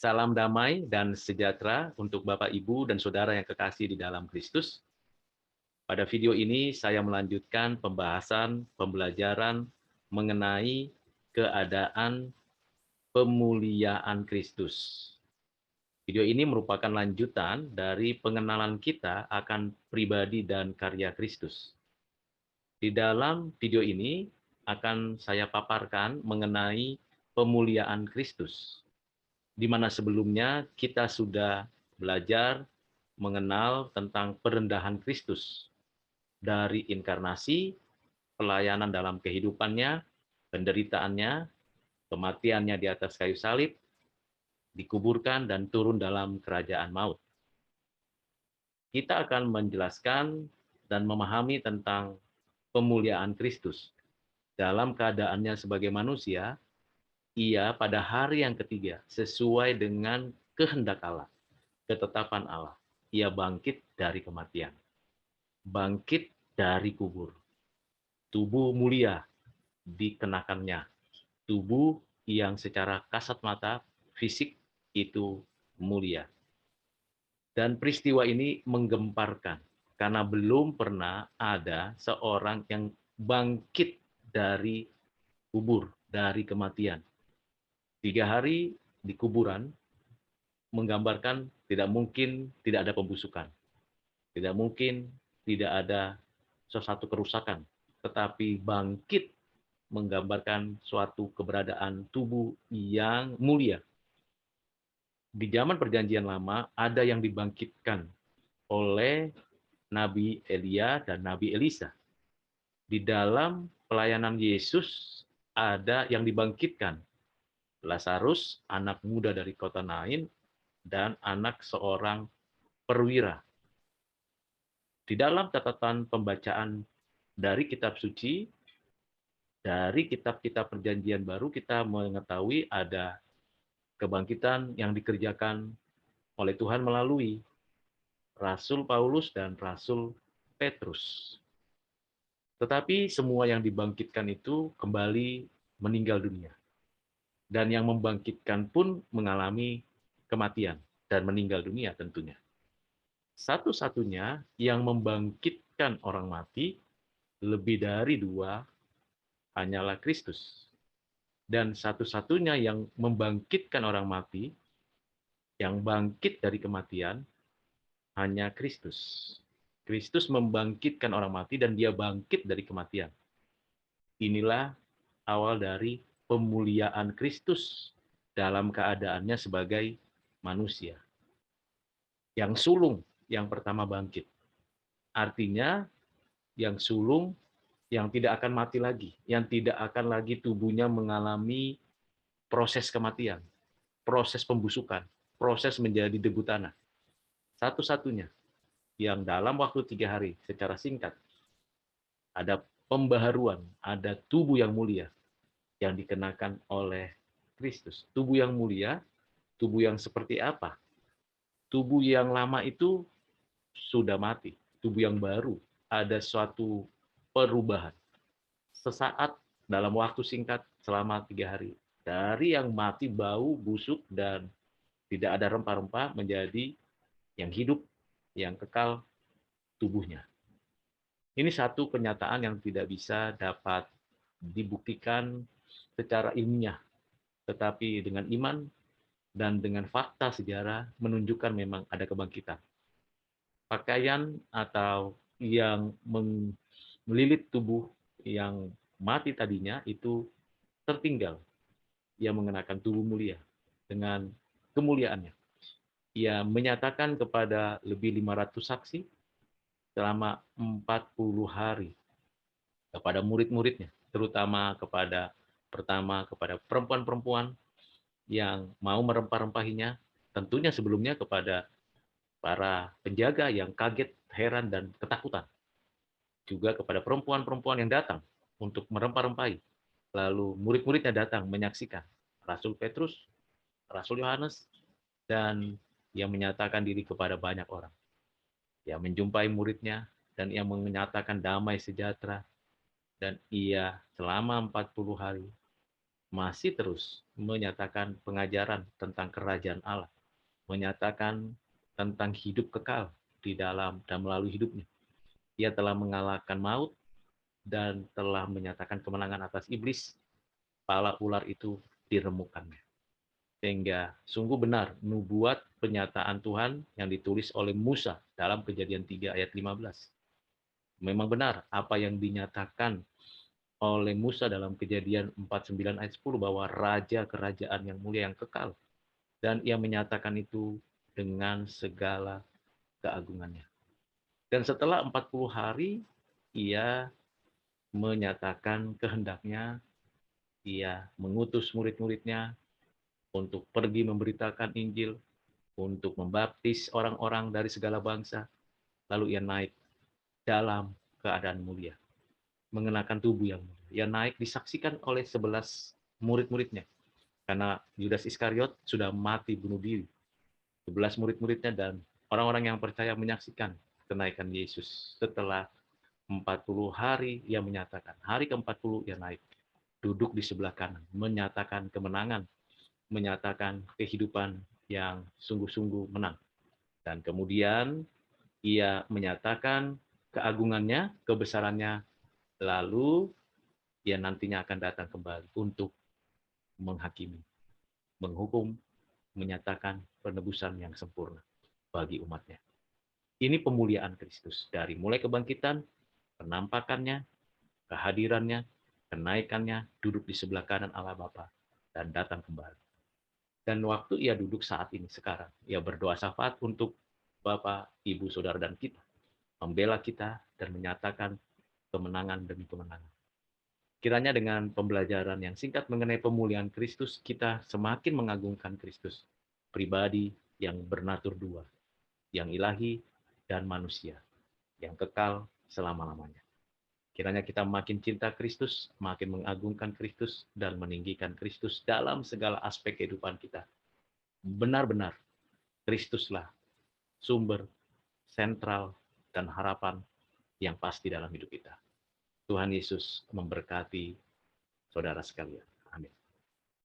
Salam damai dan sejahtera untuk Bapak, Ibu, dan Saudara yang kekasih di dalam Kristus. Pada video ini saya melanjutkan pembahasan pembelajaran mengenai keadaan pemuliaan Kristus. Video ini merupakan lanjutan dari pengenalan kita akan pribadi dan karya Kristus. Di dalam video ini akan saya paparkan mengenai pemuliaan Kristus, di mana sebelumnya kita sudah belajar mengenal tentang perendahan Kristus dari inkarnasi, pelayanan dalam kehidupannya, penderitaannya, kematiannya di atas kayu salib, dikuburkan dan turun dalam kerajaan maut. Kita akan menjelaskan dan memahami tentang pemuliaan Kristus. Dalam keadaannya sebagai manusia, ia pada hari yang ketiga sesuai dengan kehendak Allah, ketetapan Allah. Ia bangkit dari kematian, bangkit dari kubur. Tubuh mulia dikenakannya, tubuh yang secara kasat mata fisik itu mulia. Dan peristiwa ini menggemparkan, karena belum pernah ada seorang yang bangkit dari kubur, dari kematian. 3 hari di kuburan menggambarkan tidak mungkin tidak ada pembusukan, tidak mungkin tidak ada sesuatu kerusakan, tetapi bangkit menggambarkan suatu keberadaan tubuh yang mulia. Di zaman Perjanjian Lama ada yang dibangkitkan oleh Nabi Elia dan Nabi Elisa. Di dalam pelayanan Yesus ada yang dibangkitkan, Lazarus, anak muda dari kota Nain, dan anak seorang perwira. Di dalam catatan pembacaan dari kitab suci, dari kitab-kitab Perjanjian Baru, kita mengetahui ada kebangkitan yang dikerjakan oleh Tuhan melalui Rasul Paulus dan Rasul Petrus. Tetapi semua yang dibangkitkan itu kembali meninggal dunia. Dan yang membangkitkan pun mengalami kematian dan meninggal dunia tentunya. Satu-satunya yang membangkitkan orang mati lebih dari 2 hanyalah Kristus. Dan satu-satunya yang membangkitkan orang mati, yang bangkit dari kematian, hanya Kristus. Kristus membangkitkan orang mati dan dia bangkit dari kematian. Inilah awal dari pemuliaan Kristus dalam keadaannya sebagai manusia. Yang sulung yang pertama bangkit. Artinya yang sulung yang tidak akan mati lagi, yang tidak akan lagi tubuhnya mengalami proses kematian, proses pembusukan, proses menjadi debu tanah. Satu-satunya yang dalam waktu 3 hari secara singkat ada pembaharuan, ada tubuh yang mulia yang dikenakan oleh Kristus. Tubuh yang mulia, tubuh yang seperti apa? Tubuh yang lama itu sudah mati, tubuh yang baru ada suatu perubahan. Sesaat dalam waktu singkat selama 3 hari. Dari yang mati bau, busuk, dan tidak ada rempah-rempah menjadi yang hidup, yang kekal tubuhnya. Ini satu kenyataan yang tidak bisa dapat dibuktikan secara ilmiah, tetapi dengan iman dan dengan fakta sejarah menunjukkan memang ada kebangkitan. Pakaian atau yang melilit tubuh yang mati tadinya itu tertinggal. Ia mengenakan tubuh mulia dengan kemuliaannya. Ia menyatakan kepada lebih 500 saksi selama 40 hari kepada murid-muridnya, terutama kepada perempuan-perempuan yang mau merempah-rempahinya, tentunya sebelumnya kepada para penjaga yang kaget, heran, dan ketakutan. Juga kepada perempuan-perempuan yang datang untuk merempah-rempahi. Lalu murid-muridnya datang menyaksikan Rasul Petrus, Rasul Yohanes, dan yang menyatakan diri kepada banyak orang. Ia menjumpai muridnya, dan ia menyatakan damai sejahtera, dan ia selama 40 hari masih terus menyatakan pengajaran tentang kerajaan Allah, menyatakan tentang hidup kekal di dalam dan melalui hidupnya. Ia telah mengalahkan maut dan telah menyatakan kemenangan atas iblis. Kepala ular itu diremukkannya. Sehingga sungguh benar nubuat penyataan Tuhan yang ditulis oleh Musa dalam Kejadian 3 ayat 15. Memang benar apa yang dinyatakan oleh Musa dalam Kejadian 49 ayat 10 bahwa raja kerajaan yang mulia yang kekal. Dan ia menyatakan itu dengan segala keagungannya. Dan setelah 40 hari, ia menyatakan kehendaknya, ia mengutus murid-muridnya untuk pergi memberitakan Injil, untuk membaptis orang-orang dari segala bangsa, lalu ia naik dalam keadaan mulia, mengenakan tubuh yang mulia. Ia naik disaksikan oleh 11 murid-muridnya, karena Yudas Iskariot sudah mati bunuh diri. 11 murid-muridnya dan orang-orang yang percaya menyaksikan kenaikan Yesus. Setelah 40 hari ia menyatakan, hari ke-40 ia naik, duduk di sebelah kanan, menyatakan kemenangan, menyatakan kehidupan yang sungguh-sungguh menang. Dan kemudian ia menyatakan keagungannya, kebesarannya, lalu ia nantinya akan datang kembali untuk menghakimi, menghukum, menyatakan penebusan yang sempurna bagi umatnya. Ini pemuliaan Kristus, dari mulai kebangkitan, penampakannya, kehadirannya, kenaikannya, duduk di sebelah kanan Allah Bapa, dan datang kembali. Dan waktu ia duduk saat ini, sekarang, ia berdoa syafaat untuk Bapak, Ibu, Saudara, dan kita, membela kita, dan menyatakan kemenangan demi kemenangan. Kiranya dengan pembelajaran yang singkat mengenai pemulihan Kristus, kita semakin mengagungkan Kristus, pribadi yang bernatur dua, yang ilahi dan manusia, yang kekal selama-lamanya. Kiranya kita makin cinta Kristus, makin mengagungkan Kristus, dan meninggikan Kristus dalam segala aspek kehidupan kita. Benar-benar Kristuslah sumber, sentral, dan harapan yang pasti dalam hidup kita. Tuhan Yesus memberkati saudara sekalian.